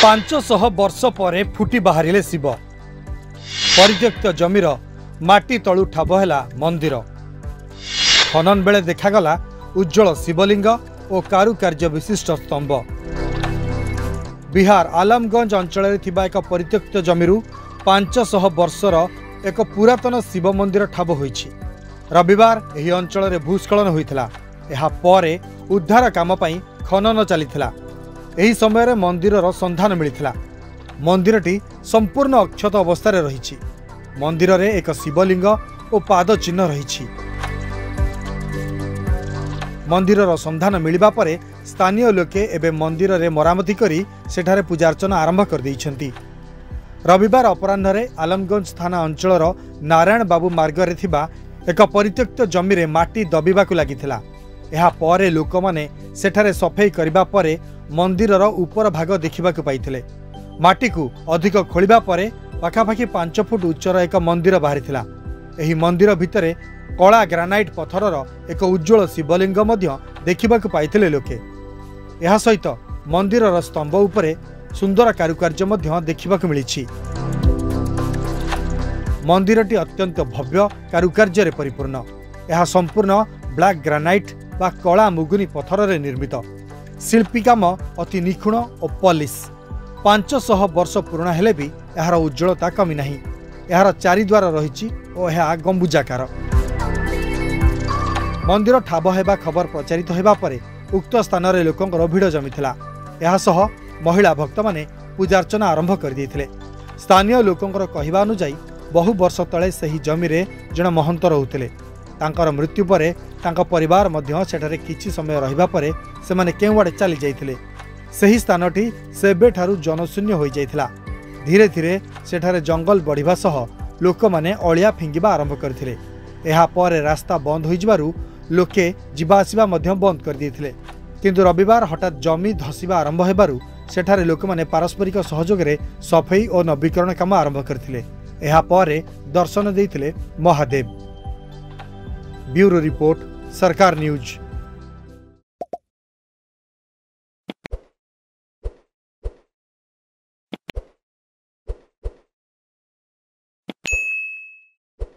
500 वर्ष पर फुटी बाहरिले शिव परित्यक्त जमीर माटी तलु ठाब है मंदिर खनन बेले देखागला उज्जवल शिवलिंग और कारुकार्य विशिष्ट स्तंभ। बिहार आलमगंज अंचल एक परित्यक्त जमीरु 500 वर्षर एक पुरातन शिव मंदिर ठाब होईछि। रविवार यह अंचल भूस्खलन होइथिला। एहा परे उद्धार काम पई खनन चलीथिला। एही समय मंदिरर संधान मिलिथिला। मंदिरटी संपूर्ण अक्षत अवस्था रही। मंदिर रे एक शिवलिंग और पाद चिन्ह रही। मंदिरर संधान मिलिबा परे स्थानीय लोके एबे मंदिर रे मरामती करी सेठारे पूजार्चना आरंभ कर दैछंती। रविवार अपराह्न आलमगंज थाना अंचलर नारायण बाबू मार्ग रे थिबा एक परित्यक्त जमीरे माटी दबिबाकु लागिथिला। एहा परे लोक माने सेठारे सफाई करिबा परे मंदिरर उपर भाग देखिबाकु पाइथिले। माटी को अधिक खोलिबा परे पाखापाखि 5 फुट उच्चर एक मंदिर बाहरिथिला। एही मंदिर भितरे कला ग्रानाइट पत्थरर एक उज्जवल शिवलिंग मध्य देखिबाकु पाइथिले लोके। एहा सहित मंदिरर स्तंभ उपरे सुंदर कारुकार्य मध्य देखिबाकु मिलिछि। मंदिरटी अत्यंत भव्य कारुकार्य रे परिपूर्ण। एहा संपूर्ण ब्लैक ग्रानाइट बा कला मुगुनी पत्थर रे निर्मित। शिल्पी काम अति निखुण और पॉलिश। 500 वर्ष पुराना हेले भी यार उज्ज्वलता कमी नहीं। यार चारिद्वार रही और यह गंबुजाकार। मंदिर ठाब होगा खबर प्रचारित होगा परे उक्त स्थान में लोकंर भिड़ जमीथिला। यह सह महिला भक्त माने पूजार्चना आरंभ कर देथिले। स्थानीय लोकंर कहवा अनुसार बहु वर्ष तले सही जमीरे जड़े महंत रोते। तांकर मृत्यु परे तांका परिवार मध्य सेठारे किछि समय रहिबा परे सेमाने केउआडे चली जाइथिले। सही स्थानटी सेबे ठारू जनशून्य होई जाइथिला। धीरे धीरे सेठारे जंगल बढ़िबा सह लोक माने अलिया फिंगिबा आरंभ करथिले। एहा परे रास्ता बंद होई जिबारु लोके जिबा आसिबा मध्य बंद कर दिथिले। किंतु रविवार हठात जमी धसिबा आरंभ हेबारु सेठारे लोक माने पारस्परिक सहयोग रे सफाई और नवीकरण काम आरंभ करथिले। एहा परे दर्शन देइथिले महादेव। ब्यूरो रिपोर्ट सरकार न्यूज।